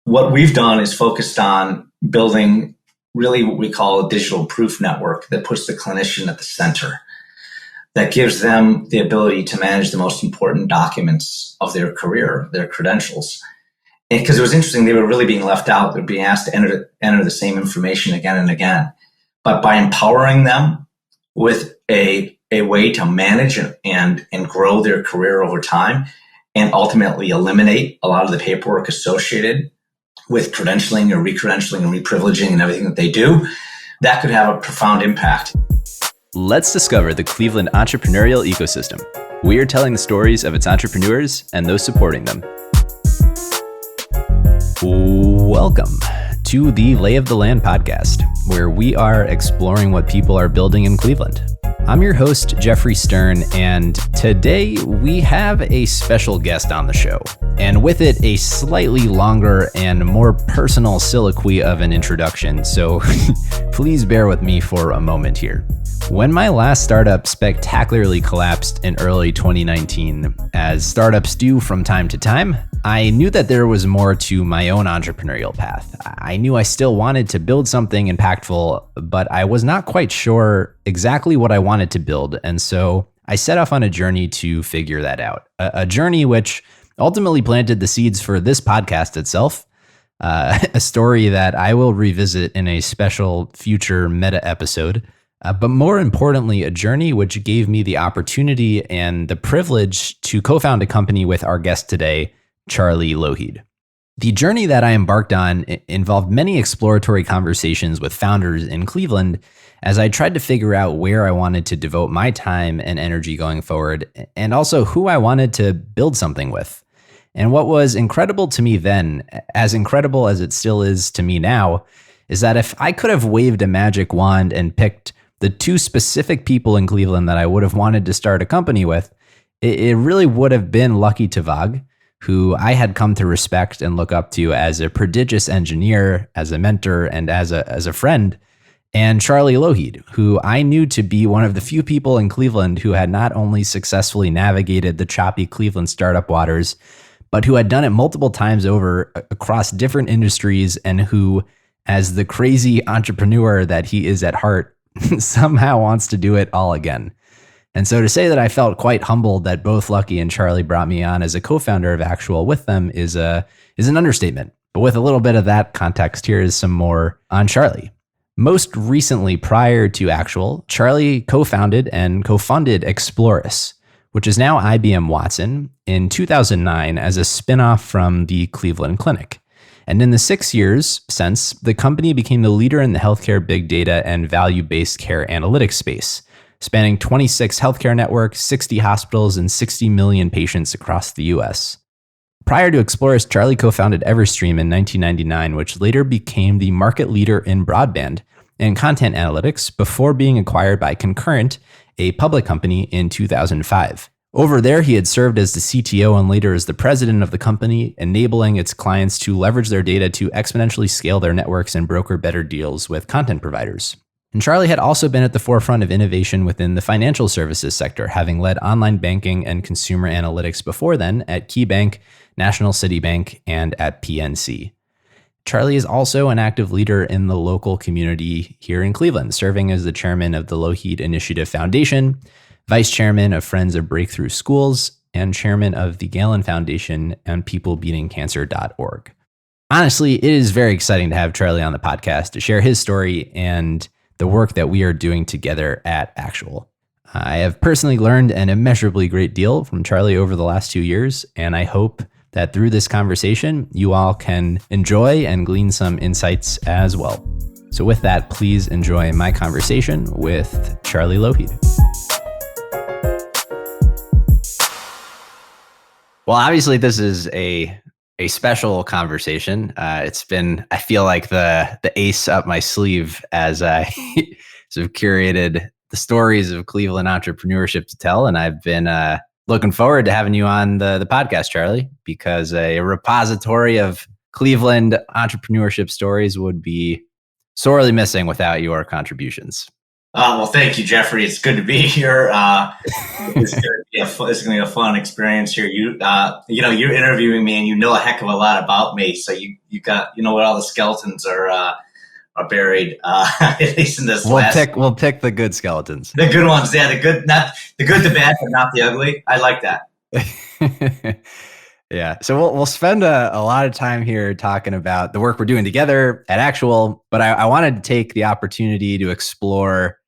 what we've done is focused on building really what we call a digital proof network that puts the clinician at the center, that gives them the ability to manage the most important documents of their career, their credentials. Because it was interesting, they were really being left out. They're being asked to enter the same information again and again. But by empowering them with a way to manage and grow their career over time, and ultimately eliminate a lot of the paperwork associated with credentialing or recredentialing and reprivileging and everything that they do, that could have a profound impact. Let's discover the Cleveland entrepreneurial ecosystem. We are telling the stories of its entrepreneurs and those supporting them. Welcome to the Lay of the Land podcast, where we are exploring what people are building in Cleveland. I'm your host, Jeffrey Stern, and today we have a special guest on the show, and with it, a slightly longer and more personal soliloquy of an introduction, so please bear with me for a moment here. When my last startup spectacularly collapsed in early 2019, as startups do from time to time, I knew that there was more to my own entrepreneurial path. I knew I still wanted to build something impactful, but I was not quite sure exactly what I wanted to build, and so I set off on a journey to figure that out. A journey which ultimately planted the seeds for this podcast itself, a story that I will revisit in a special future meta episode. But more importantly, a journey which gave me the opportunity and the privilege to co-found a company with our guest today, Charlie Lougheed. The journey that I embarked on involved many exploratory conversations with founders in Cleveland as I tried to figure out where I wanted to devote my time and energy going forward, and also who I wanted to build something with. And what was incredible to me then, as incredible as it still is to me now, is that if I could have waved a magic wand and picked the two specific people in Cleveland that I would have wanted to start a company with, it really would have been Lucky Tavag, who I had come to respect and look up to as a prodigious engineer, as a mentor, and as a friend, and Charlie Lougheed, who I knew to be one of the few people in Cleveland who had not only successfully navigated the choppy Cleveland startup waters, but who had done it multiple times over across different industries, and who, as the crazy entrepreneur that he is at heart, somehow wants to do it all again. And so to say that I felt quite humbled that both Lucky and Charlie brought me on as a co-founder of Axuall with them is an understatement. But with a little bit of that context, here is some more on Charlie. Most recently, prior to Axuall, Charlie co-founded and co-funded Explorys, which is now IBM Watson, in 2009 as a spinoff from the Cleveland Clinic. And in the 6 years since, the company became the leader in the healthcare big data and value-based care analytics space, spanning 26 healthcare networks, 60 hospitals, and 60 million patients across the US. Prior to Explorys, Charlie co-founded Everstream in 1999, which later became the market leader in broadband and content analytics before being acquired by Concurrent, a public company, in 2005. Over there, he had served as the CTO and later as the president of the company, enabling its clients to leverage their data to exponentially scale their networks and broker better deals with content providers. And Charlie had also been at the forefront of innovation within the financial services sector, having led online banking and consumer analytics before then at KeyBank, National City Bank, and at PNC. Charlie is also an active leader in the local community here in Cleveland, serving as the chairman of the Lougheed Initiative Foundation, vice chairman of Friends of Breakthrough Schools, and chairman of the Galen Foundation and peoplebeatingcancer.org. Honestly, it is very exciting to have Charlie on the podcast to share his story and the work that we are doing together at Axuall. I have personally learned an immeasurably great deal from Charlie over the last 2 years, and I hope that through this conversation, you all can enjoy and glean some insights as well. So with that, please enjoy my conversation with Charlie Lougheed. Well, obviously, this is a special conversation. It's been, I feel like, the ace up my sleeve as I sort of curated the stories of Cleveland entrepreneurship to tell. And I've been looking forward to having you on the podcast, Charlie, because a repository of Cleveland entrepreneurship stories would be sorely missing without your contributions. Well, thank you, Jeffrey. It's good to be here. It's going to be a fun experience here. You're interviewing me, and you know a heck of a lot about me. So you know where all the skeletons are buried. At least in this We'll pick the good skeletons. The good ones, yeah. The good, the bad, but not the ugly. I like that. Yeah. So we'll spend a lot of time here talking about the work we're doing together at Axuall, but I wanted to take the opportunity to explore,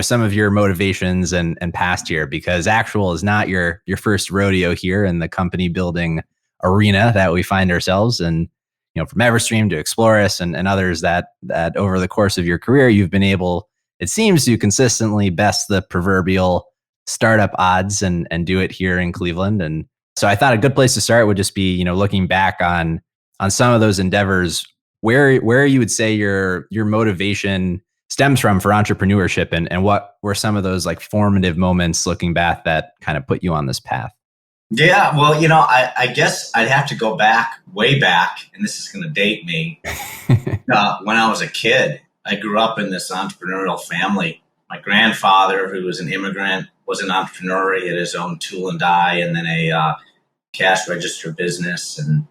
some of your motivations and past here, because Axuall is not your first rodeo here in the company building arena that we find ourselves. And, from Everstream to Explorys and others that over the course of your career, you've been able, it seems, to consistently best the proverbial startup odds and do it here in Cleveland. And so I thought a good place to start would just be, looking back on some of those endeavors, where you would say your motivation stems from for entrepreneurship, and what were some of those like formative moments looking back that kind of put you on this path? Yeah, well, I guess I'd have to go way back, and this is going to date me. When I was a kid, I grew up in this entrepreneurial family. My grandfather, who was an immigrant, was an entrepreneur. He had his own tool and die, and then a cash register business. And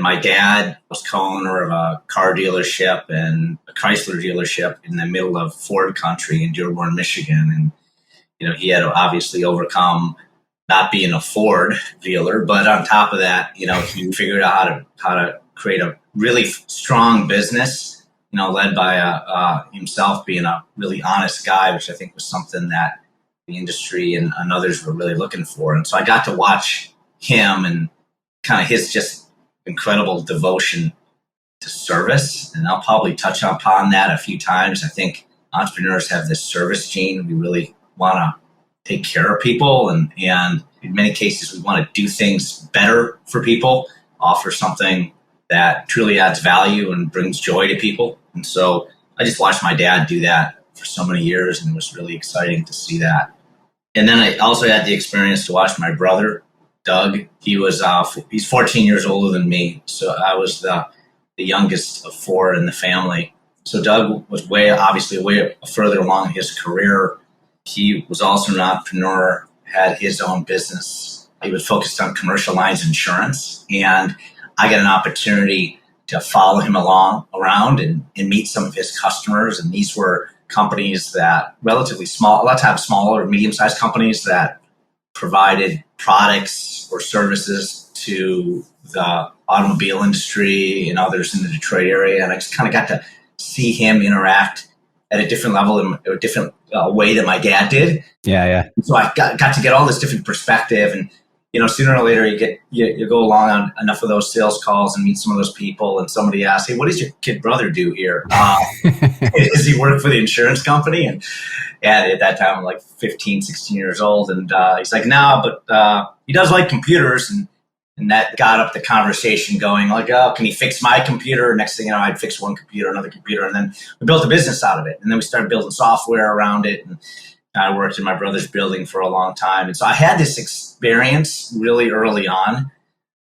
my dad was co-owner of a car dealership and a Chrysler dealership in the middle of Ford country in Dearborn, Michigan. And, he had to obviously overcome not being a Ford dealer, but on top of that, he figured out how to create a really strong business, led by himself being a really honest guy, which I think was something that the industry and others were really looking for. And so I got to watch him and kind of his just incredible devotion to service. And I'll probably touch upon that a few times. I think entrepreneurs have this service gene. We really want to take care of people. And in many cases, we want to do things better for people, offer something that truly adds value and brings joy to people. And so I just watched my dad do that for so many years, and it was really exciting to see that. And then I also had the experience to watch my brother, Doug. He's 14 years older than me. So I was the youngest of four in the family. So Doug was obviously way further along in his career. He was also an entrepreneur, had his own business. He was focused on commercial lines insurance. And I got an opportunity to follow him around and meet some of his customers. And these were companies that relatively small, a lot of times small or medium-sized companies that provided products or services to the automobile industry and others in the Detroit area. And I just kind of got to see him interact at a different level, in a different way that my dad did. Yeah. So I got to get all this different perspective, and sooner or later you go along on enough of those sales calls and meet some of those people, and somebody asks, "Hey, what does your kid brother do here? Does he work for the insurance company?" And at that time, I'm like 15, 16 years old, and he's like, "No, but he does like computers." And that got up the conversation going, like, "Oh, can he fix my computer?" Next thing you know, I'd fix one computer, another computer, and then we built a business out of it. And then we started building software around it. And I worked in my brother's building for a long time. And so I had this experience really early on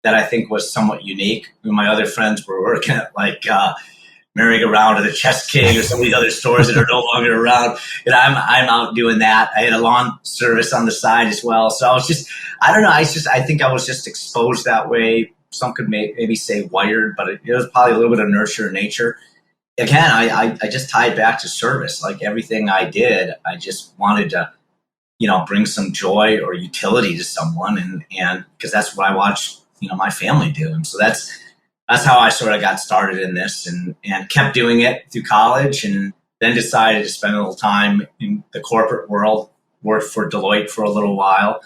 that I think was somewhat unique. My other friends were working at like Merry-Go-Round or the Chess King or some of these other stores that are no longer around. And I'm out doing that. I had a lawn service on the side as well. So I was just, I don't know. I think I was just exposed that way. Some could maybe say wired, but it was probably a little bit of nurture and nature. Again, I just tied back to service. Like everything I did, I just wanted to, bring some joy or utility to someone. And because that's what I watched, my family do. And so that's how I sort of got started in this and kept doing it through college, and then decided to spend a little time in the corporate world, worked for Deloitte for a little while,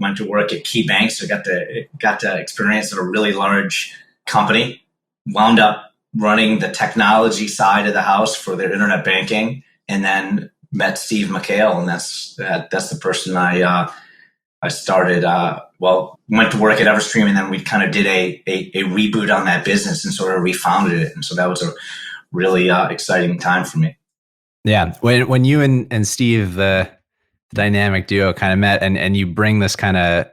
went to work at key banks. So got to experience at a really large company, wound up running the technology side of the house for their internet banking, and then met Steve McHale. And that's the person I started, went to work at Everstream, and then we kind of did a reboot on that business and sort of refounded it. And so that was a really exciting time for me. Yeah. When you and Steve, the dynamic duo, kind of met, and you bring this kind of,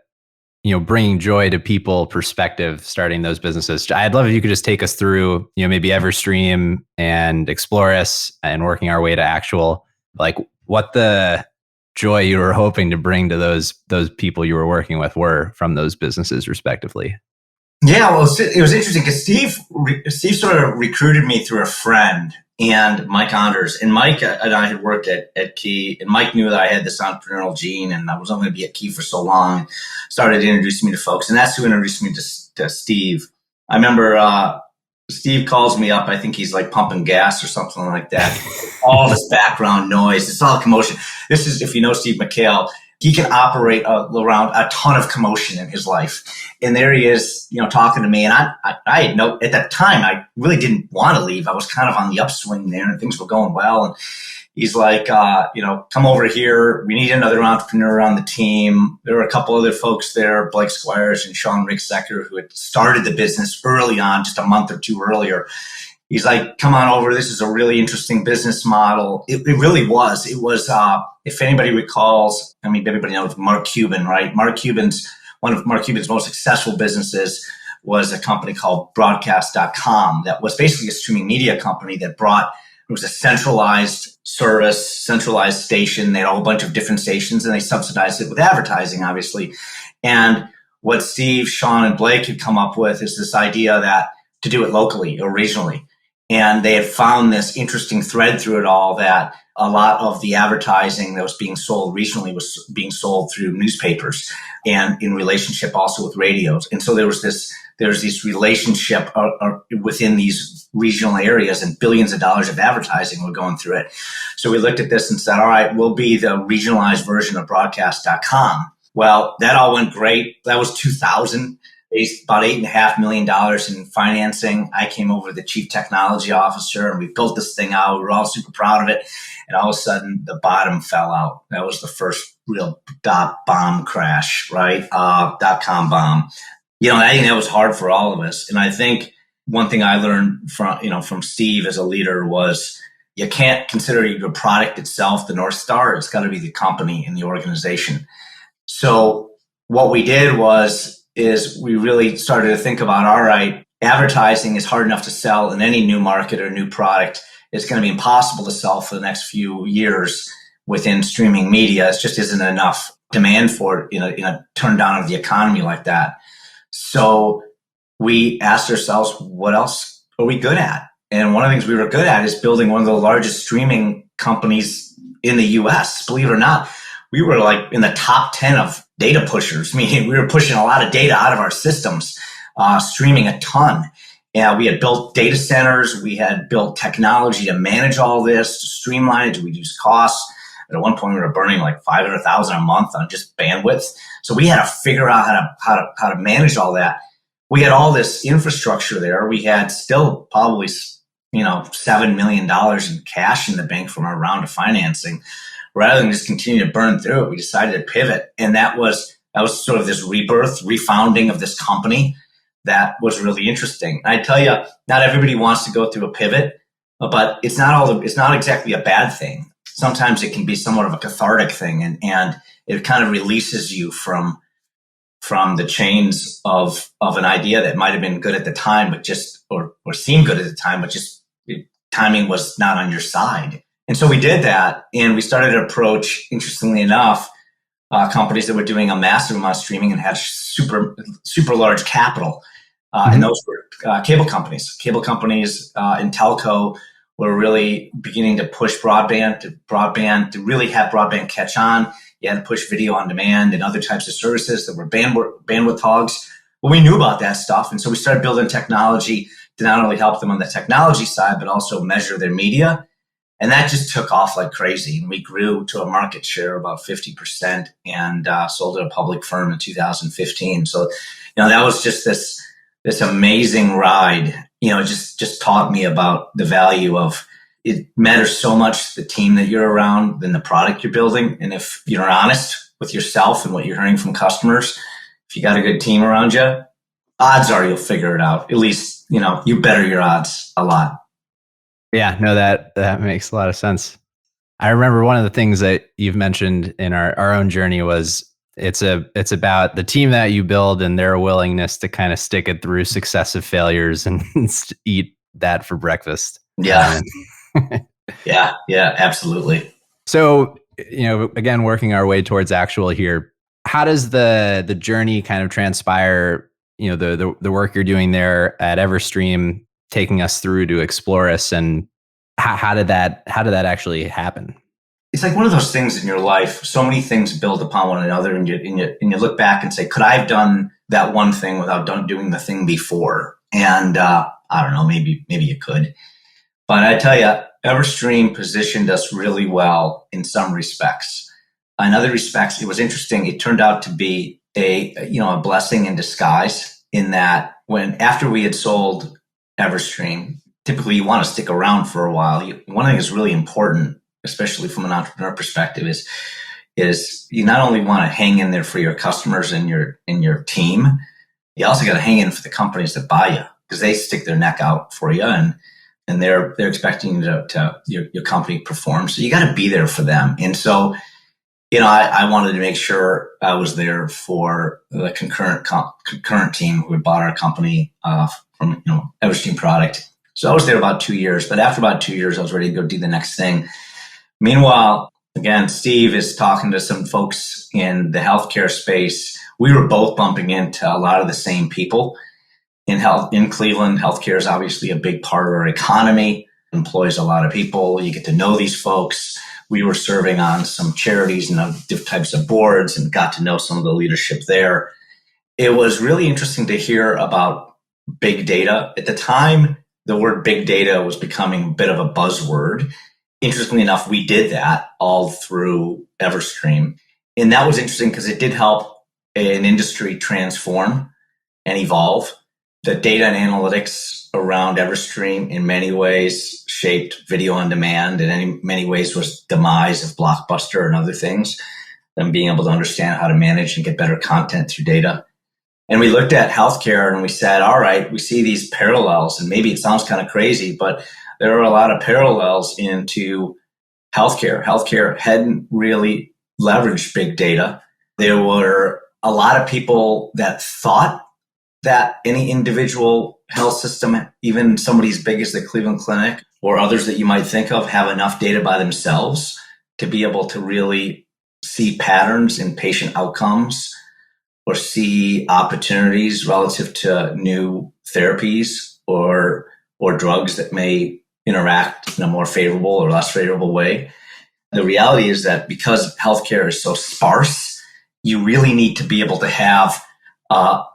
bringing joy to people perspective, starting those businesses. I'd love if you could just take us through, maybe Everstream and Explorys and working our way to Axuall. Like, what the joy you were hoping to bring to those people you were working with were from those businesses, respectively. Yeah, well, it was interesting because Steve sort of recruited me through a friend, and Mike Anders. And Mike and I had worked at Key, and Mike knew that I had this entrepreneurial gene, and I was only going to be at Key for so long. Started introducing me to folks, and that's who introduced me to Steve. I remember Steve calls me up. I think he's like pumping gas or something like that. All this background noise, it's all commotion. This is, if you know Steve McHale, he can operate around a ton of commotion in his life. And there he is, talking to me. And I had at that time, I really didn't want to leave. I was kind of on the upswing there and things were going well. And he's like, come over here. We need another entrepreneur on the team. There were a couple other folks there, Blake Squires and Sean Ricksecker, who had started the business early on, just a month or two earlier. He's like, come on over. This is a really interesting business model. It really was. It was, if anybody recalls, I mean, everybody knows Mark Cuban, right? One of Mark Cuban's most successful businesses was a company called broadcast.com that was basically a streaming media company that it was a centralized service, centralized station. They had a whole bunch of different stations and they subsidized it with advertising, obviously. And what Steve, Sean, and Blake had come up with is this idea that to do it locally or regionally. And they had found this interesting thread through it all that a lot of the advertising that was being sold regionally was being sold through newspapers and in relationship also with radios. And so there was this relationship within these regional areas, and billions of dollars of advertising were going through it. So we looked at this and said, all right, we'll be the regionalized version of broadcast.com. Well, that all went great. That was 2000. About $8.5 million in financing. I came over the chief technology officer and we built this thing out. We were all super proud of it. And all of a sudden the bottom fell out. That was the first real bomb crash, right? .com bomb. I think that was hard for all of us. And I think one thing I learned from Steve as a leader was you can't consider your product itself the North Star. It's got to be the company and the organization. So what we did is we really started to think about, all right, advertising is hard enough to sell in any new market or new product. It's going to be impossible to sell for the next few years within streaming media. It just isn't enough demand for it in a turn down of the economy like that. So we asked ourselves, what else are we good at? And one of the things we were good at is building one of the largest streaming companies in the US. Believe it or not, we were like in the top 10 of data pushers, meaning we were pushing a lot of data out of our systems, streaming a ton. And we had built data centers. We had built technology to manage all this, to streamline it, to reduce costs. And at one point, we were burning like $500,000 a month on just bandwidth. So we had to figure out how to manage all that. We had all this infrastructure there. We had still probably $7 million in cash in the bank from our round of financing. Rather than just continue to burn through it, we decided to pivot. And that was sort of this rebirth, refounding of this company that was really interesting. And I tell you, not everybody wants to go through a pivot, but it's not exactly a bad thing. Sometimes it can be somewhat of a cathartic thing, and it kind of releases you from the chains of an idea that might have been good at the time, but just or seemed good at the time, but just timing was not on your side. And so we did that, and we started to approach, interestingly enough, companies that were doing a massive amount of streaming and had super, super large capital. And those were cable companies. Cable companies in telco were really beginning to push broadband to really have broadband catch on. You had to push video on demand and other types of services that were bandwidth hogs. Well, we knew about that stuff, and so we started building technology to not only help them on the technology side, but also measure their media. And that just took off like crazy. And we grew to a market share of about 50% and sold to a public firm in 2015. So, that was just this amazing ride. Just taught me about the value of it matters so much the team that you're around than the product you're building. And if you're honest with yourself and what you're hearing from customers, if you got a good team around you, odds are you'll figure it out. At least, you better your odds a lot. Yeah, no, that makes a lot of sense. I remember one of the things that you've mentioned in our own journey was it's about the team that you build and their willingness to kind of stick it through successive failures and eat that for breakfast. Yeah. Yeah, absolutely. So, again, working our way towards Axuall here, how does the journey kind of transpire? The work you're doing there at Everstream, taking us through to Explorys, and how did that actually happen? It's like one of those things in your life. So many things build upon one another, and you look back and say, "Could I have done that one thing without doing the thing before?" And I don't know, maybe you could. But I tell you, Everstream positioned us really well in some respects. In other respects, it was interesting. It turned out to be a blessing in disguise, in that after we had sold Everstream, typically you want to stick around for a while. One thing is really important, especially from an entrepreneur perspective, is you not only want to hang in there for your customers and your team, you also got to hang in for the companies that buy you, because they stick their neck out for you, and they're expecting your company perform. So you got to be there for them. And so, I wanted to make sure I was there for the Concurrent team who had bought our company from Everstream product. So I was there about 2 years. But after about 2 years, I was ready to go do the next thing. Meanwhile, again, Steve is talking to some folks in the healthcare space. We were both bumping into a lot of the same people. In Cleveland, healthcare is obviously a big part of our economy, employs a lot of people. You get to know these folks. We were serving on some charities and different types of boards, and got to know some of the leadership there. It was really interesting to hear about big data. At the time, the word big data was becoming a bit of a buzzword. Interestingly enough, we did that all through Everstream. And that was interesting because it did help an industry transform and evolve. The data and analytics around Everstream in many ways shaped video on demand, and in many ways was demise of Blockbuster and other things, and being able to understand how to manage and get better content through data. And we looked at healthcare and we said, all right, we see these parallels, and maybe it sounds kind of crazy, but there are a lot of parallels into healthcare. Healthcare hadn't really leveraged big data. There were a lot of people that thought that any individual health system, even somebody as big as the Cleveland Clinic or others that you might think of, have enough data by themselves to be able to really see patterns in patient outcomes or see opportunities relative to new therapies or drugs that may interact in a more favorable or less favorable way. The reality is that because healthcare is so sparse, you really need to be able to have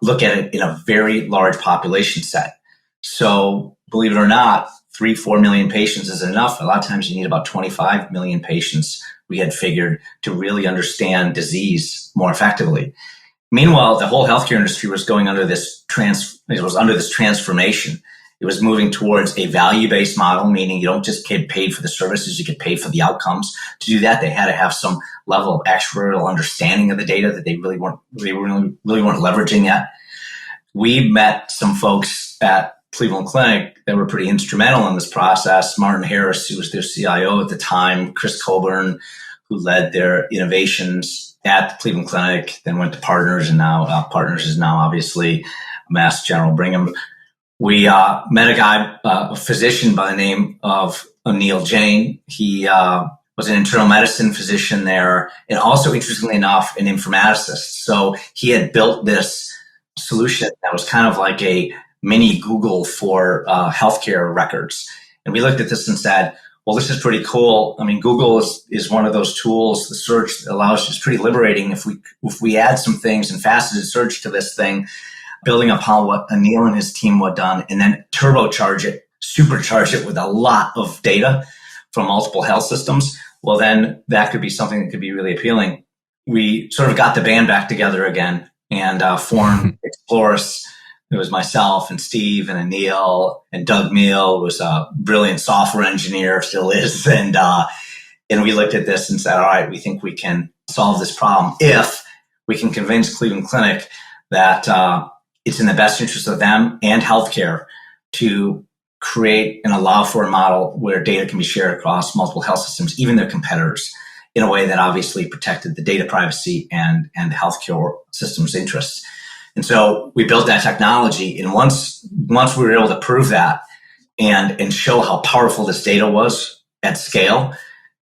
look at it in a very large population set. So believe it or not, 3-4 million patients isn't enough. A lot of times you need about 25 million patients, we had figured, to really understand disease more effectively. Meanwhile, the whole healthcare industry was going under this transformation. It was moving towards a value-based model, meaning you don't just get paid for the services, you get paid for the outcomes. To do that, they had to have some level of actuarial understanding of the data that they really weren't leveraging yet. We met some folks at Cleveland Clinic that were pretty instrumental in this process. Martin Harris, who was their CIO at the time, Chris Colburn, who led their innovations at the Cleveland Clinic, then went to Partners, and now Partners is now obviously Mass General Brigham. We met a guy, a physician by the name of Anil Jain. He was an internal medicine physician there, and also, interestingly enough, an informaticist. So he had built this solution that was kind of like a mini Google for healthcare records. And we looked at this and said, well, this is pretty cool. I mean, Google is one of those tools, the search that allows, it's pretty liberating if we add some things and faceted search to this thing, building upon what Anil and his team had done, and then supercharge it with a lot of data from multiple health systems. Well, then that could be something that could be really appealing. We sort of got the band back together again and formed Explorys. It was myself and Steve and Anil and Doug Meal, who was a brilliant software engineer, still is. And we looked at this and said, all right, we think we can solve this problem if we can convince Cleveland Clinic that it's in the best interest of them and healthcare to create and allow for a model where data can be shared across multiple health systems, even their competitors, in a way that obviously protected the data privacy and the healthcare system's interests. And so we built that technology. And once we were able to prove that and show how powerful this data was at scale,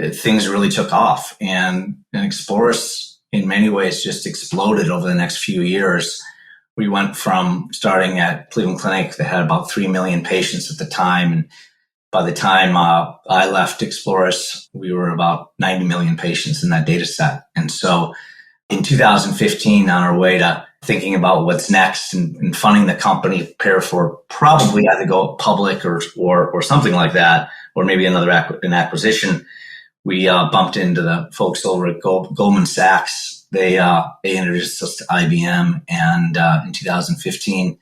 things really took off. And Explorys, in many ways, just exploded over the next few years. We went from starting at Cleveland Clinic that had about 3 million patients at the time. And by the time I left Explorys, we were about 90 million patients in that data set. And so in 2015, on our way to thinking about what's next and funding the company, prepare for probably either go public or something like that, or maybe an acquisition, we bumped into the folks over at Goldman Sachs. They introduced us to IBM, and in 2015,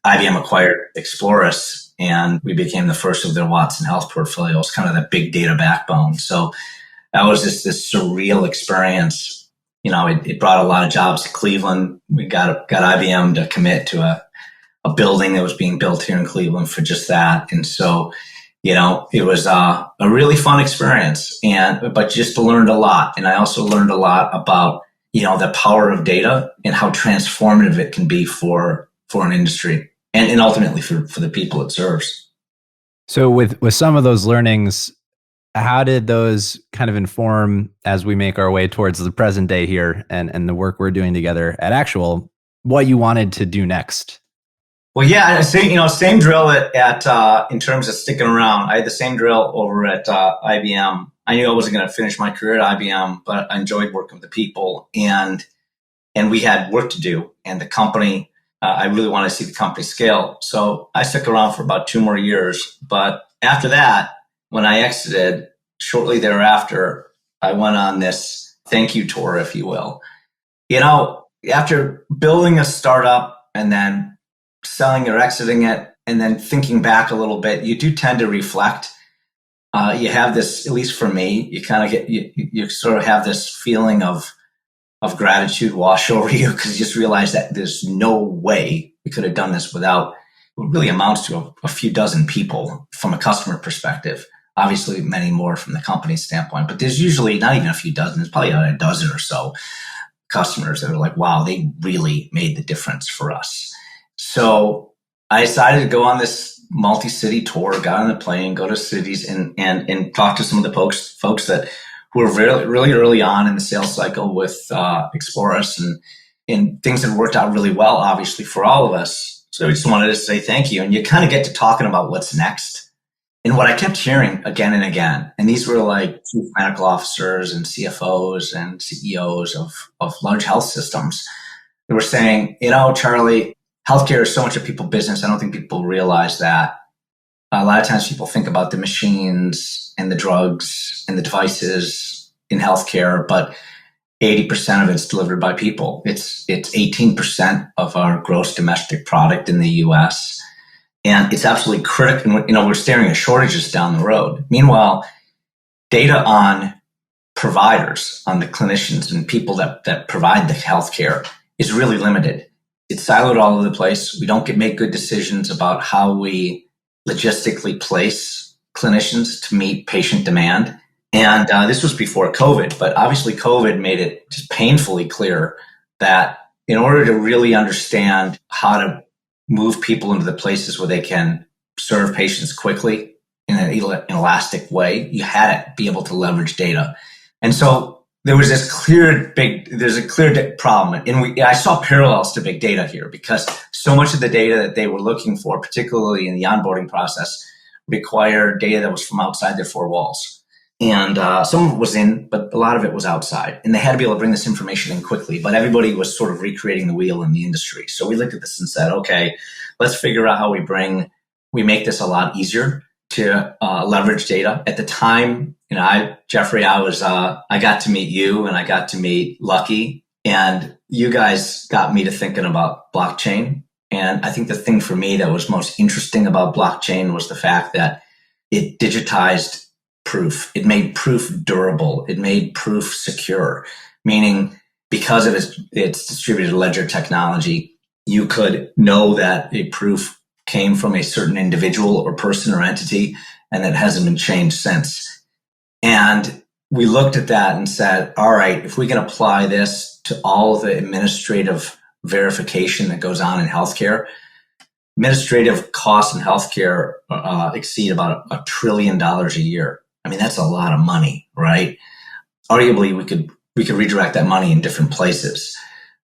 IBM acquired Explorys, and we became the first of their Watson Health portfolio. It was kind of the big data backbone. So that was just this surreal experience. It brought a lot of jobs to Cleveland. We got IBM to commit to a building that was being built here in Cleveland for just that. And so, it was a really fun experience, but just learned a lot. And I also learned a lot about, the power of data and how transformative it can be for an industry and ultimately for the people it serves. So with some of those learnings, how did those kind of inform as we make our way towards the present day here and the work we're doing together at Axuall, what you wanted to do next? Well, yeah, same drill at in terms of sticking around. I had the same drill over at IBM. I knew I wasn't going to finish my career at IBM, but I enjoyed working with the people, and we had work to do. And the company, I really wanted to see the company scale. So I stuck around for about 2 more years. But after that, when I exited, shortly thereafter, I went on this thank you tour, if you will. After building a startup and then selling or exiting it, and then thinking back a little bit, you do tend to reflect. You have this, at least for me, you kind of get, you sort of have this feeling of gratitude wash over you, because you just realize that there's no way we could have done this without what really amounts to a few dozen people from a customer perspective. Obviously, many more from the company's standpoint, but there's usually not even a few dozen. There's probably a dozen or so customers that are like, wow, they really made the difference for us. So I decided to go on this multi-city tour, got on the plane, go to cities and talk to some of the folks who were really, really early on in the sales cycle with Explorys, and things that worked out really well, obviously, for all of us. So I just wanted to say thank you. And you kind of get to talking about what's next. And what I kept hearing again and again, and these were like chief medical officers and CFOs and CEOs of large health systems, they were saying, Charlie, healthcare is so much of people's business. I don't think people realize that. A lot of times people think about the machines and the drugs and the devices in healthcare, but 80% of it's delivered by people. It's 18% of our gross domestic product in the US. And it's absolutely critical. We're staring at shortages down the road. Meanwhile, data on providers, on the clinicians and people that provide the healthcare is really limited. It's siloed all over the place. We don't make good decisions about how we logistically place clinicians to meet patient demand. And this was before COVID, but obviously COVID made it just painfully clear that in order to really understand how to move people into the places where they can serve patients quickly in an elastic way, you had to be able to leverage data. And so there was this clear problem. And I saw parallels to big data here, because so much of the data that they were looking for, particularly in the onboarding process, required data that was from outside their 4 walls. And some of it was in, but a lot of it was outside. And they had to be able to bring this information in quickly, but everybody was sort of recreating the wheel in the industry. So we looked at this and said, okay, let's figure out how we make this a lot easier to leverage data. At the time, Jeffrey, I got to meet you and I got to meet Lucky, and you guys got me to thinking about blockchain. And I think the thing for me that was most interesting about blockchain was the fact that it digitized proof. It made proof durable. It made proof secure, meaning because of its distributed ledger technology, you could know that a proof came from a certain individual or person or entity, and that hasn't been changed since. And we looked at that and said, all right, if we can apply this to all of the administrative verification that goes on in healthcare, administrative costs in healthcare exceed about $1 trillion a year. I mean, that's a lot of money, right? Arguably, we could redirect that money in different places.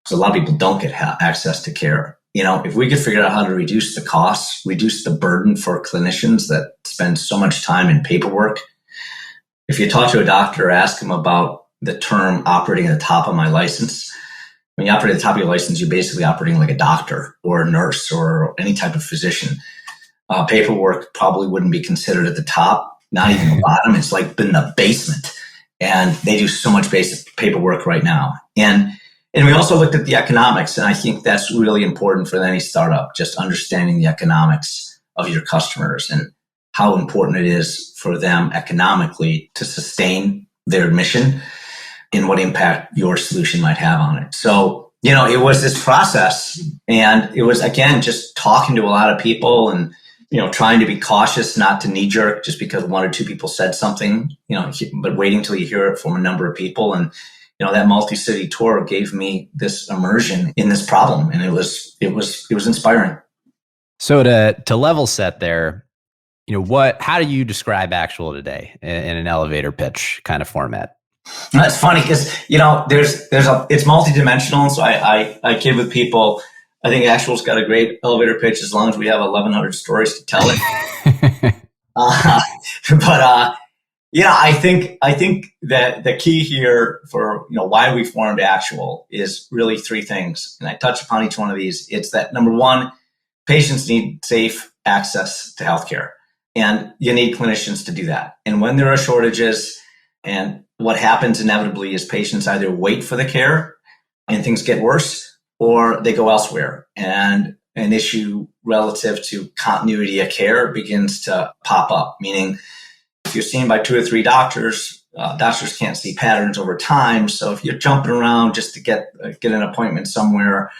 So a lot of people don't get access to care. If we could figure out how to reduce the costs, reduce the burden for clinicians that spend so much time in paperwork. If you talk to a doctor, ask them about the term operating at the top of my license. When you operate at the top of your license, you're basically operating like a doctor or a nurse or any type of physician. Paperwork probably wouldn't be considered at the top, not even the bottom. It's like been the basement. And they do so much basic paperwork right now. And we also looked at the economics, and I think that's really important for any startup, just understanding the economics of your customers and how important it is for them economically to sustain their mission and what impact your solution might have on it. So, it was this process, and it was, again, just talking to a lot of people and, trying to be cautious, not to knee jerk just because one or two people said something, but waiting till you hear it from a number of people. And, that multi-city tour gave me this immersion in this problem, and it was inspiring. So to level set there, how do you describe Axuall today in an elevator pitch kind of format? That's funny because, it's multidimensional. So I kid with people. I think Axuall's got a great elevator pitch as long as we have 1,100 stories to tell it. I think that the key here for, why we formed Axuall is really three things. And I touch upon each one of these. It's that, number one, patients need safe access to healthcare, and you need clinicians to do that. And when there are shortages, and what happens inevitably is patients either wait for the care and things get worse, or they go elsewhere, and an issue relative to continuity of care begins to pop up. Meaning, if you're seen by 2 or 3 doctors, doctors can't see patterns over time. So if you're jumping around just to get an appointment somewhere,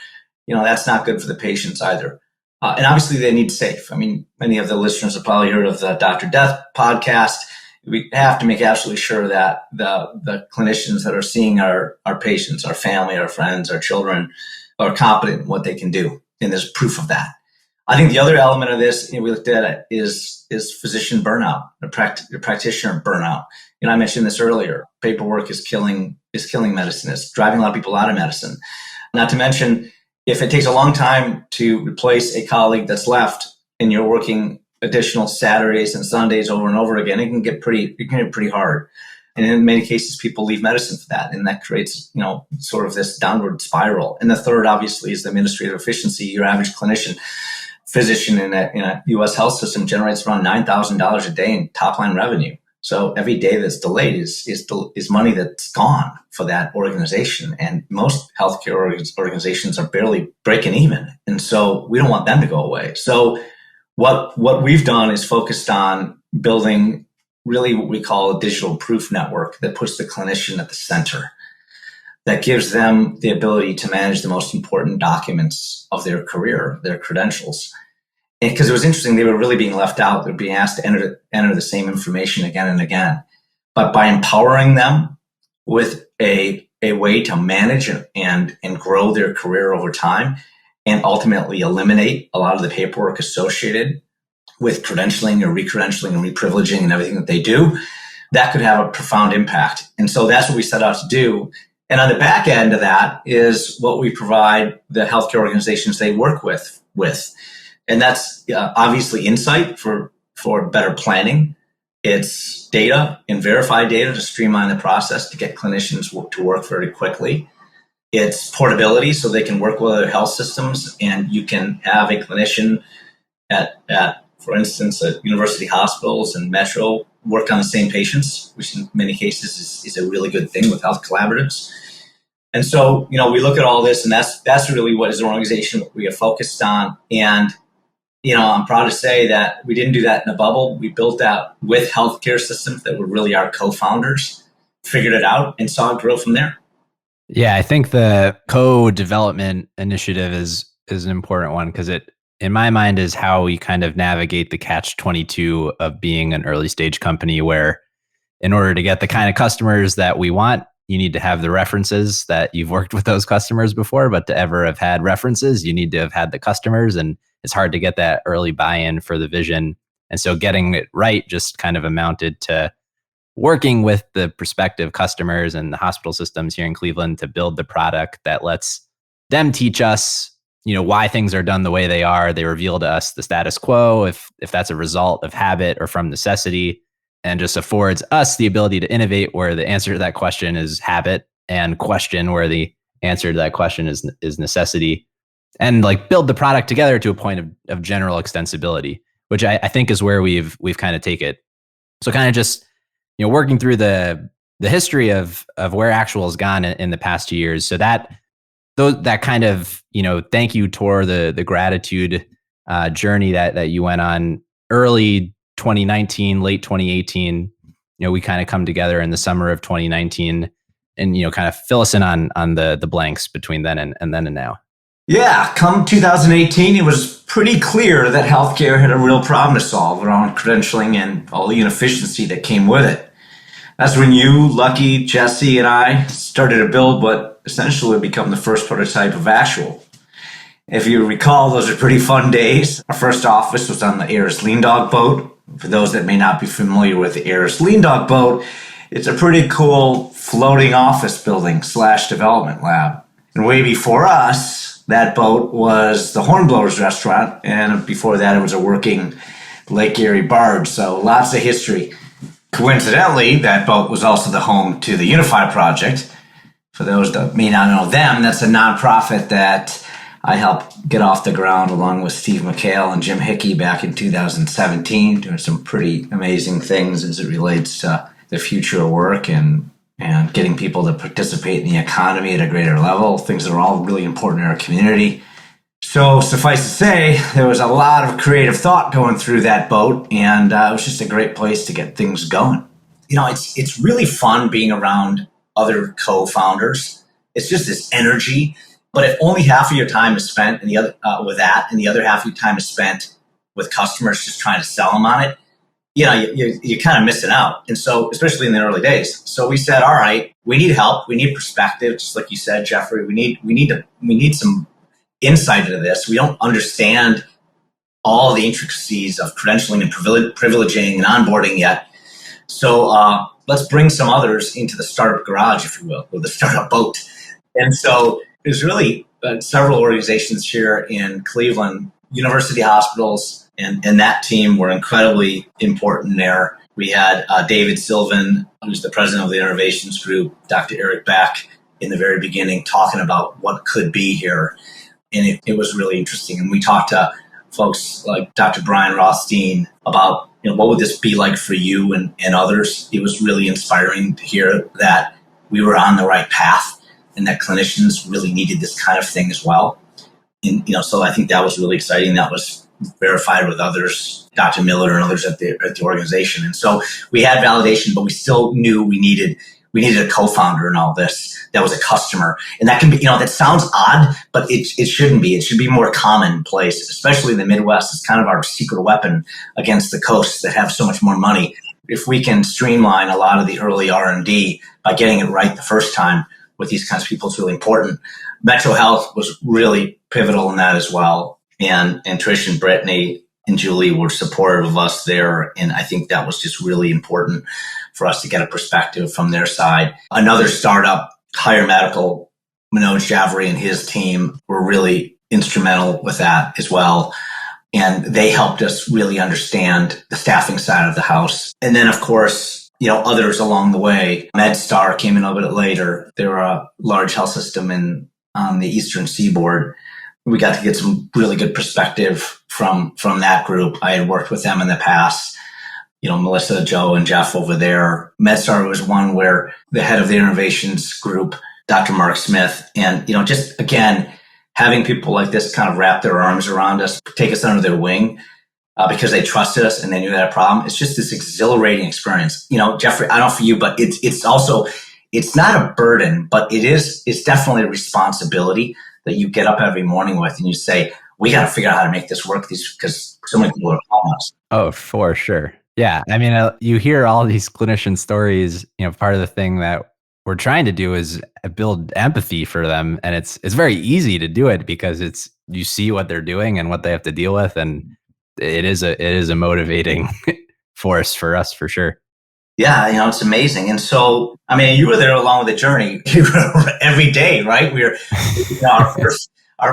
that's not good for the patients either. And obviously, they need safe. I mean, many of the listeners have probably heard of the Dr. Death podcast. We have to make absolutely sure that the clinicians that are seeing our patients, our family, our friends, our children, are competent in what they can do. And there's proof of that. I think the other element of this, we looked at it, is physician burnout, practitioner burnout. I mentioned this earlier. Paperwork is killing medicine. It's driving a lot of people out of medicine. Not to mention, if it takes a long time to replace a colleague that's left, and you're working additional Saturdays and Sundays over and over again, it can get pretty hard. And in many cases, people leave medicine for that, and that creates, sort of this downward spiral. And the third, obviously, is the administrative efficiency. Your average physician in a U.S. health system generates around $9,000 a day in top line revenue. So every day that's delayed is money that's gone for that organization. And most healthcare organizations are barely breaking even, and so we don't want them to go away. So what we've done is focused on building really what we call a digital proof network that puts the clinician at the center, that gives them the ability to manage the most important documents of their career, their credentials. And because it was interesting, they were really being left out. They're being asked to enter the same information again and again. But by empowering them with a way to manage and grow their career over time, and ultimately eliminate a lot of the paperwork associated with credentialing or recredentialing and reprivileging and everything that they do, that could have a profound impact. And so that's what we set out to do. And on the back end of that is what we provide the healthcare organizations they work with. And that's obviously insight for better planning. It's data and verified data to streamline the process to get clinicians to work very quickly. It's portability, so they can work with other health systems, and you can have a clinician at for instance, at university hospitals and Metro work on the same patients, which in many cases is a really good thing with health collaboratives. And so, we look at all this, and that's really what as an organization we are focused on. And, I'm proud to say that we didn't do that in a bubble. We built that with healthcare systems that were really our co-founders, figured it out, and saw it grow from there. Yeah, I think the co-development initiative is an important one because it, in my mind, is how we kind of navigate the catch-22 of being an early stage company where in order to get the kind of customers that we want, you need to have the references that you've worked with those customers before, but to ever have had references, you need to have had the customers, and it's hard to get that early buy-in for the vision. And so getting it right just kind of amounted to working with the prospective customers and the hospital systems here in Cleveland to build the product that lets them teach us, why things are done the way they are. They reveal to us the status quo, if that's a result of habit or from necessity, and just affords us the ability to innovate where the answer to that question is habit, and question where the answer to that question is necessity, and like build the product together to a point of general extensibility, which I think is where we've kind of take it. So kind of just, working through the history of where Axuall has gone in the past 2 years. So that kind of, thank you tour, the gratitude journey that you went on early 2019, late 2018, we kind of come together in the summer of 2019, and, kind of fill us in on the blanks between then and now. Yeah, come 2018, it was pretty clear that healthcare had a real problem to solve around credentialing and all the inefficiency that came with it. That's when you, Lucky, Jesse, and I started to build what essentially would become the first prototype of Axuall. If you recall, those are pretty fun days. Our first office was on the Ayers Lean Dog boat. For those that may not be familiar with the Ayers Lean Dog boat, it's a pretty cool floating office building / development lab. And way before us, that boat was the Hornblowers restaurant, and before that it was a working Lake Erie barge, so lots of history. Coincidentally, that boat was also the home to the Unify Project. For those that may not know them, that's a nonprofit that I helped get off the ground along with Steve McHale and Jim Hickey back in 2017, doing some pretty amazing things as it relates to the future of work and getting people to participate in the economy at a greater level, things that are all really important in our community. So suffice to say, there was a lot of creative thought going through that boat, and it was just a great place to get things going. It's really fun being around other co-founders. It's just this energy, but if only half of your time is spent in the other with that, and the other half of your time is spent with customers just trying to sell them on it, you're kind of missing out. And so, especially in the early days. So we said, all right, we need help. We need perspective. Just like you said, Jeffrey, we need some insight into this. We don't understand all the intricacies of credentialing and privileging and onboarding yet. So let's bring some others into the startup garage, if you will, or the startup boat. And so there's really several organizations here in Cleveland, university hospitals, and that team were incredibly important there. We had David Sylvan, who's the president of the Innovations Group, Dr. Eric Beck, in the very beginning, talking about what could be here. And it was really interesting. And we talked to folks like Dr. Brian Rothstein about, what would this be like for you and others? It was really inspiring to hear that we were on the right path and that clinicians really needed this kind of thing as well. And, so I think that was really exciting. That was verified with others, Dr. Miller and others at the organization. And so we had validation, but we still knew we needed a co-founder in all this that was a customer. And that can be, that sounds odd, but it shouldn't be. It should be more commonplace, especially in the Midwest. It's kind of our secret weapon against the coasts that have so much more money. If we can streamline a lot of the early R&D by getting it right the first time with these kinds of people, it's really important. Metro Health was really pivotal in that as well. And Trish and Brittany and Julie were supportive of us there. And I think that was just really important for us to get a perspective from their side. Another startup, Higher Medical, Manoj Javri and his team were really instrumental with that as well. And they helped us really understand the staffing side of the house. And then, of course, others along the way. MedStar came in a little bit later. They were a large health system on the Eastern Seaboard. We got to get some really good perspective from that group. I had worked with them in the past. Melissa, Joe, and Jeff over there. MedStar was one where the head of the innovations group, Dr. Mark Smith, and, just again, having people like this kind of wrap their arms around us, take us under their wing because they trusted us and they knew that problem. It's just this exhilarating experience. Jeffrey, I don't know for you, but it's also, it's not a burden, but it's definitely a responsibility that you get up every morning with and you say, we got to figure out how to make this work because so many people are calling us. Oh, for sure. Yeah. I mean, you hear all these clinician stories, part of the thing that we're trying to do is build empathy for them. And it's very easy to do it because you see what they're doing and what they have to deal with. And it is a motivating force for us for sure. Yeah, it's amazing. And so, I mean, you were there along with the journey. You were every day, right? We were,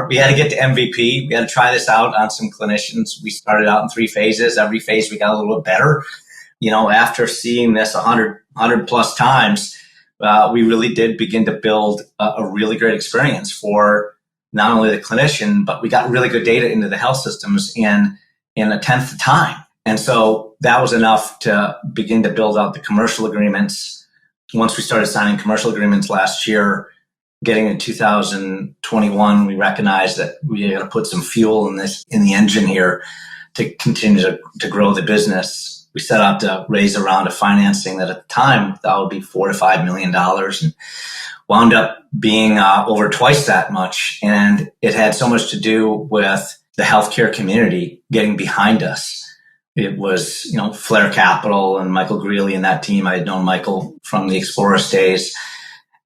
we had to get to MVP. We had to try this out on some clinicians. We started out in 3 phases. Every phase we got a little bit better. After seeing this 100 plus times, we really did begin to build a really great experience for not only the clinician, but we got really good data into the health systems in a tenth the time. And so that was enough to begin to build out the commercial agreements. Once we started signing commercial agreements last year, getting in 2021, we recognized that we got to put some fuel in the engine here to continue to grow the business. We set out to raise a round of financing that at the time that would be $4 to $5 million, and wound up being over twice that much. And it had so much to do with the healthcare community getting behind us. It was, Flare Capital and Michael Greeley and that team. I had known Michael from the Explorys days.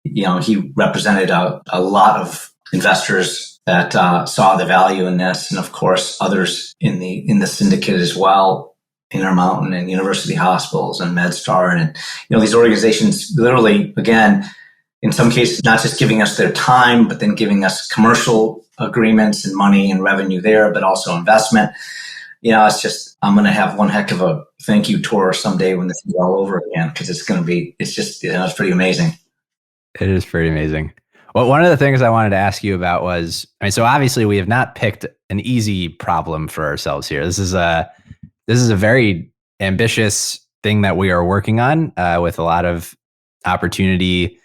He represented a lot of investors that saw the value in this, and of course others in the syndicate as well, Intermountain and University Hospitals and MedStar, and these organizations literally, again, in some cases, not just giving us their time, but then giving us commercial agreements and money and revenue there, but also investment. It's just, I'm going to have one heck of a thank you tour someday when this is all over again, because it's pretty amazing. It is pretty amazing. Well, one of the things I wanted to ask you about was, so obviously we have not picked an easy problem for ourselves here. This is a very ambitious thing that we are working on with a lot of opportunity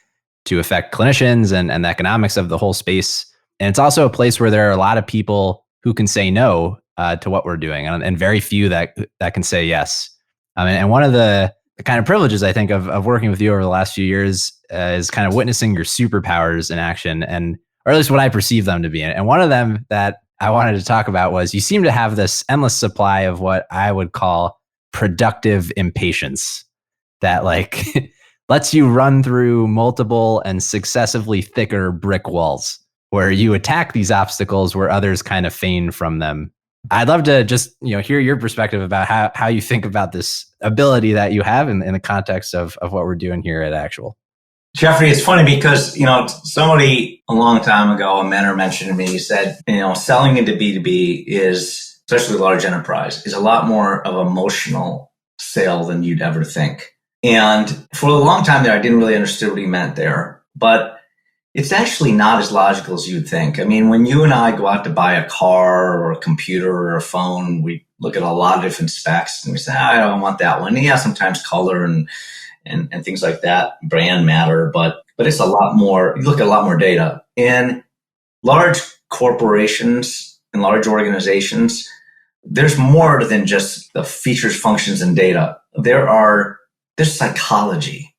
to affect clinicians and the economics of the whole space. And it's also a place where there are a lot of people who can say no to what we're doing, and very few that can say yes. And one of the kind of privileges, I think, of working with you over the last few years is kind of witnessing your superpowers in action, or at least what I perceive them to be. And one of them that I wanted to talk about was you seem to have this endless supply of what I would call productive impatience that lets you run through multiple and successively thicker brick walls where you attack these obstacles where others kind of feign from them. I'd love to just hear your perspective about how you think about this ability that you have in the context of what we're doing here at Axuall. Jeffrey, it's funny because, somebody a long time ago, a mentor mentioned to me, he said, selling into B2B is, especially large enterprise, is a lot more of an emotional sale than you'd ever think. And for a long time there, I didn't really understand what he meant there, but it's actually not as logical as you'd think. I mean, when you and I go out to buy a car or a computer or a phone, we look at a lot of different specs and we say, I don't want that one. And yeah, sometimes color and things like that, brand matter, but it's a lot more, you look at a lot more data. In large corporations and large organizations, there's more than just the features, functions, and data. There's psychology,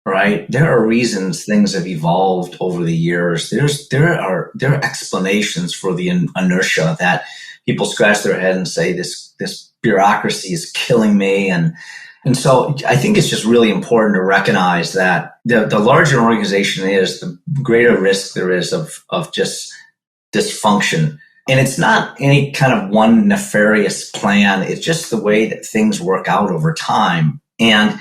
right? There are reasons things have evolved over the years. There are explanations for the inertia that people scratch their head and say this bureaucracy is killing me. And so I think it's just really important to recognize that the larger an organization is, the greater risk there is of just dysfunction. And it's not any kind of one nefarious plan. It's just the way that things work out over time. And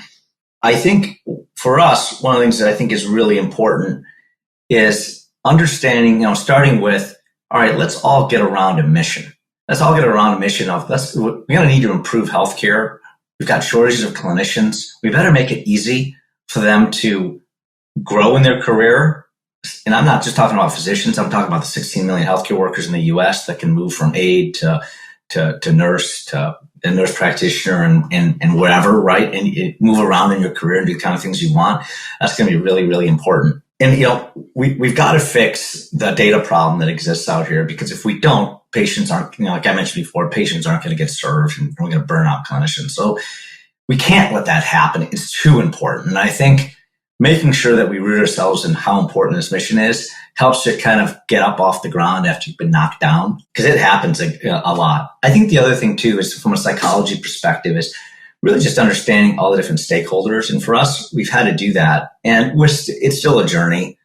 I think for us, one of the things that I think is really important is understanding, starting with, all right, let's all get around a mission. Let's all get around a mission of we're going to need to improve healthcare. We've got shortages of clinicians. We better make it easy for them to grow in their career. And I'm not just talking about physicians. I'm talking about the 16 million healthcare workers in the U.S. that can move from aide to nurse to a nurse practitioner and whatever, right? And you move around in your career and do the kind of things you want. That's going to be really, really important. And, we've got to fix the data problem that exists out here, because if we don't, patients aren't, like I mentioned before, patients aren't going to get served, and we're going to burn out clinicians. So we can't let that happen. It's too important. And I think making sure that we root ourselves in how important this mission is helps you kind of get up off the ground after you've been knocked down, because it happens a lot. I think the other thing too is, from a psychology perspective, is really just understanding all the different stakeholders. And for us, we've had to do that. And it's still a journey.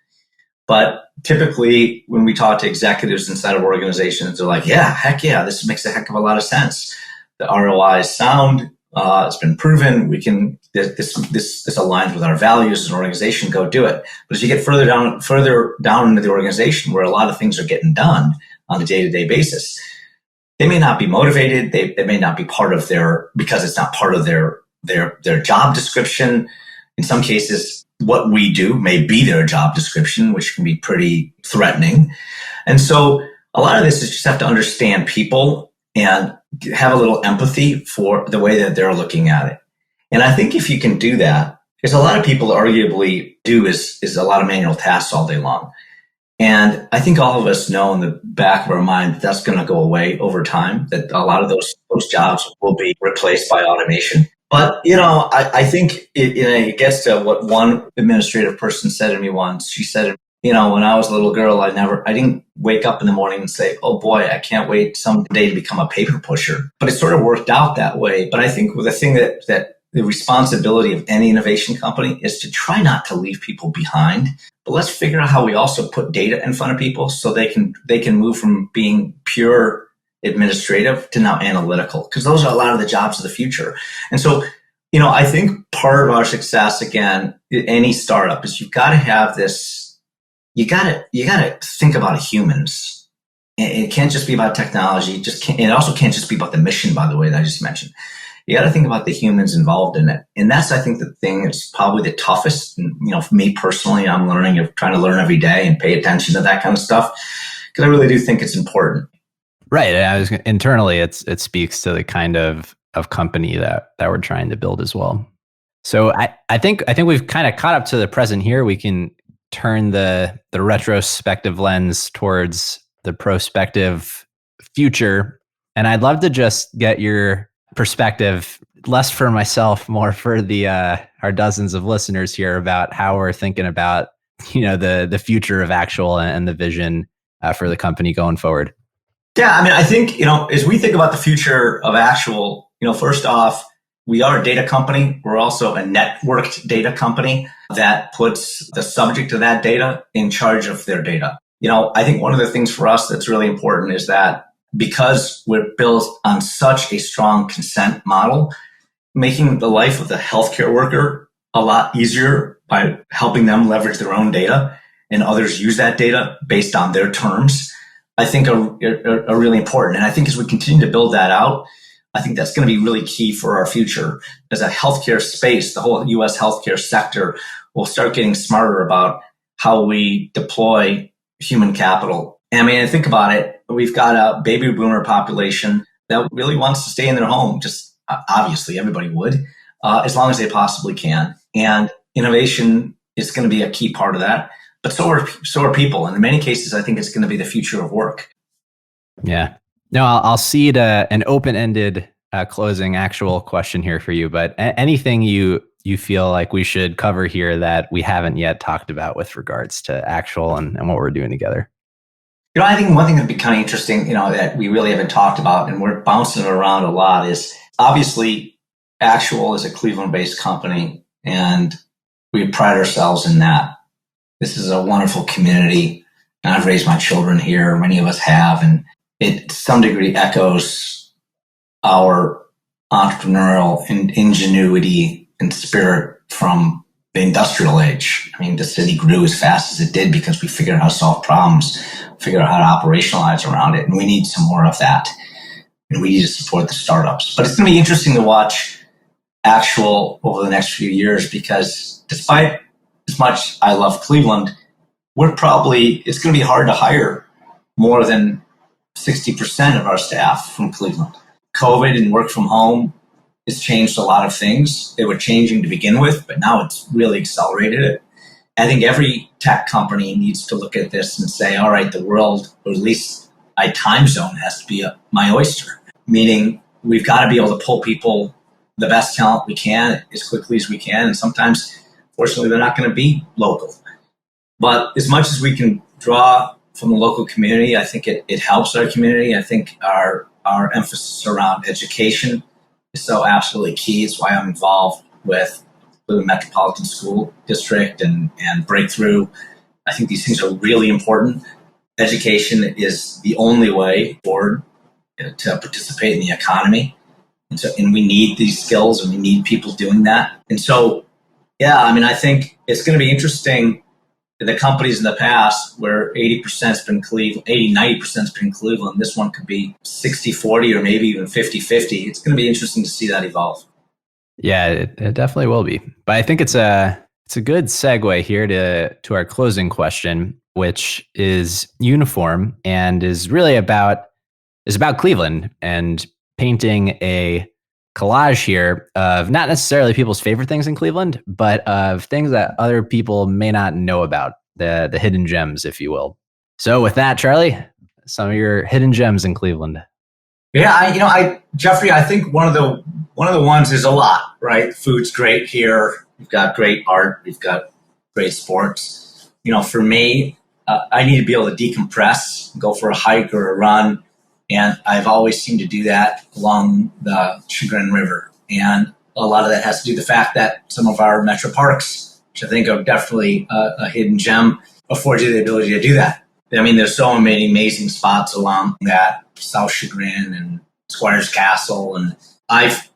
But typically when we talk to executives inside of organizations, they're like, yeah, heck yeah, this makes a heck of a lot of sense. The ROI is sound. It's been proven. We can, this aligns with our values as an organization, go do it. But as you get further down into the organization where a lot of things are getting done on a day-to-day basis, they may not be motivated. They may not be part of because it's not part of their job description. In some cases, what we do may be their job description, which can be pretty threatening. And so a lot of this is just have to understand people and have a little empathy for the way that they're looking at it. And I think if you can do that, because a lot of people arguably do is a lot of manual tasks all day long. And I think all of us know in the back of our mind that's going to go away over time, that a lot of those jobs will be replaced by automation. But, I think it gets to what one administrative person said to me once. She said, when I was a little girl, I didn't wake up in the morning and say, oh boy, I can't wait someday to become a paper pusher. But it sort of worked out that way. But I think the thing that the responsibility of any innovation company is to try not to leave people behind. But let's figure out how we also put data in front of people so they can move from being pure administrative to now analytical, because those are a lot of the jobs of the future. And so, I think part of our success, again, any startup is you've got to have this, you got to think about humans. It can't just be about technology. It also can't just be about the mission, by the way, that I just mentioned. You got to think about the humans involved in it. And that's, I think, the thing that's probably the toughest. And, for me personally, I'm trying to learn every day and pay attention to that kind of stuff, because I really do think it's important. Right. Internally, it speaks to the kind of company that we're trying to build as well. So I think we've kind of caught up to the present here. We can turn the retrospective lens towards the prospective future. And I'd love to just get your perspective, less for myself, more for the our dozens of listeners here, about how we're thinking about the future of Axuall and the vision for the company going forward. Yeah, I think as we think about the future of Axuall, first off, we are a data company. We're also a networked data company that puts the subject of that data in charge of their data. I think one of the things for us that's really important is that because we're built on such a strong consent model, making the life of the healthcare worker a lot easier by helping them leverage their own data and others use that data based on their terms, I think are really important. And I think as we continue to build that out, I think that's going to be really key for our future. As a healthcare space, the whole U.S. healthcare sector will start getting smarter about how we deploy human capital. And think about it. We've got a baby boomer population that really wants to stay in their home. Just obviously, everybody would, as long as they possibly can. And innovation is going to be a key part of that. But so are people. And in many cases, I think it's going to be the future of work. Yeah. No, I'll cede an open-ended closing actual question here for you. But anything you feel like we should cover here that we haven't yet talked about with regards to Axuall and what we're doing together? I think one thing that'd be kind of interesting, that we really haven't talked about and we're bouncing around a lot is obviously Axuall is a Cleveland-based company and we pride ourselves in that. This is a wonderful community and I've raised my children here. Many of us have, and it to some degree echoes our entrepreneurial and ingenuity and spirit from the industrial age. The city grew as fast as it did because we figured out how to solve problems, figured out how to operationalize around it. And we need some more of that. And we need to support the startups. But it's going to be interesting to watch Axuall over the next few years, because despite as much I love Cleveland, it's going to be hard to hire more than 60% of our staff from Cleveland. COVID and work from home has changed a lot of things. They were changing to begin with, but now it's really accelerated it. I think every tech company needs to look at this and say, all right, the world, or at least my time zone, has to be my oyster. Meaning we've got to be able to pull people, the best talent we can, as quickly as we can. And sometimes, fortunately, they're not going to be local. But as much as we can draw from the local community, I think it helps our community. I think our emphasis around education is so absolutely key. It's why I'm involved with the Metropolitan School District and Breakthrough. I think these things are really important. Education is the only way forward to participate in the economy. And we need these skills and we need people doing that. And so, yeah, I mean, I think it's going to be interesting. The companies in the past where 80% has been Cleveland, 90% has been Cleveland, this one could be 60-40 or maybe even 50-50. It's going to be interesting to see that evolve. Yeah, it definitely will be. But I think it's a good segue here to our closing question, which is uniform and is really about Cleveland and painting a collage here of not necessarily people's favorite things in Cleveland, but of things that other people may not know about, the hidden gems, if you will. So with that, Charlie, some of your hidden gems in Cleveland. Yeah, Jeffrey, I think one of the ones is a lot, right? Food's great here. We've got great art. We've got great sports. For me, I need to be able to decompress, go for a hike or a run. And I've always seemed to do that along the Chagrin River. And a lot of that has to do with the fact that some of our metro parks, which I think are definitely a hidden gem, afford you the ability to do that. I mean, there's so many amazing spots along that, South Chagrin and Squires Castle. And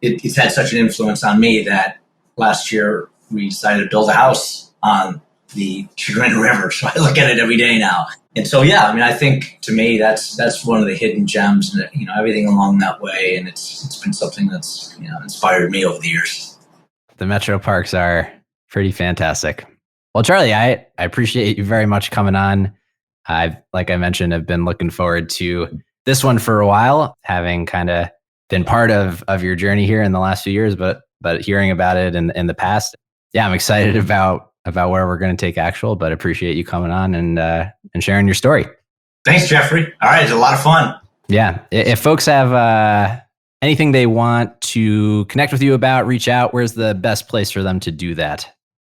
it's had such an influence on me that last year we decided to build a house on the Chagrin River. So I look at it every day now. And so, yeah, I mean, I think to me, that's one of the hidden gems, and everything along that way. And it's been something that's, inspired me over the years. The metro parks are pretty fantastic. Well, Charlie, I appreciate you very much coming on. Like I mentioned, I've been looking forward to this one for a while, having kind of been part of your journey here in the last few years, but hearing about it in the past. Yeah, I'm excited about where we're going to take Axuall, but appreciate you coming on and sharing your story. Thanks, Jeffrey. All right, it's a lot of fun. Yeah. If folks have anything they want to connect with you about, reach out, where's the best place for them to do that?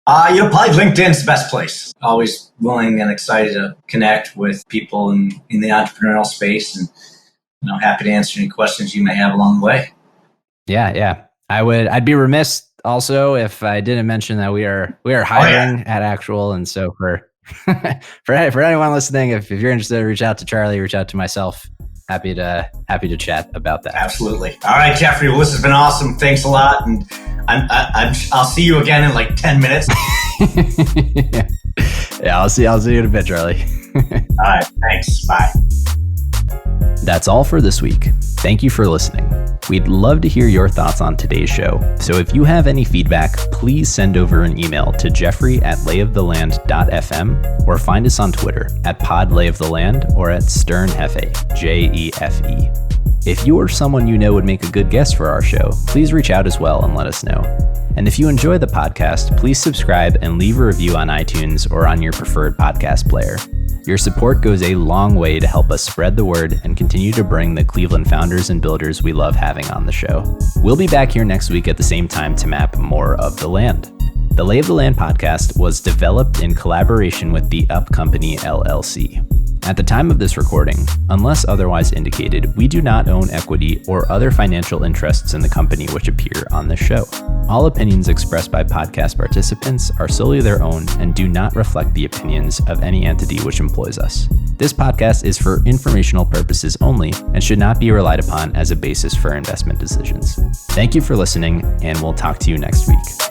Probably LinkedIn's the best place. Always willing and excited to connect with people in the entrepreneurial space, and happy to answer any questions you may have along the way. Yeah. I'd be remiss also if I didn't mention that we are hiring at Axuall, and so for anyone listening, if you're interested, reach out to Charlie, reach out to myself. Happy to chat about that. Absolutely. All right, Jeffrey. Well, this has been awesome. Thanks a lot, and I'll see you again in like 10 minutes. Yeah, I'll see you in a bit, Charlie. All right. Thanks. Bye. That's all for this week. Thank you for listening. We'd love to hear your thoughts on today's show. So if you have any feedback, please send over an email to jeffrey@layoftheland.fm or find us on Twitter @podlayoftheland or @sternhefe, JEFE. If you or someone you know would make a good guest for our show, please reach out as well and let us know. And if you enjoy the podcast, please subscribe and leave a review on iTunes or on your preferred podcast player. Your support goes a long way to help us spread the word and continue to bring the Cleveland founders and builders we love having on the show. We'll be back here next week at the same time to map more of the land. The Lay of the Land podcast was developed in collaboration with the Up Company, LLC. At the time of this recording, unless otherwise indicated, we do not own equity or other financial interests in the company which appear on this show. All opinions expressed by podcast participants are solely their own and do not reflect the opinions of any entity which employs us. This podcast is for informational purposes only and should not be relied upon as a basis for investment decisions. Thank you for listening, and we'll talk to you next week.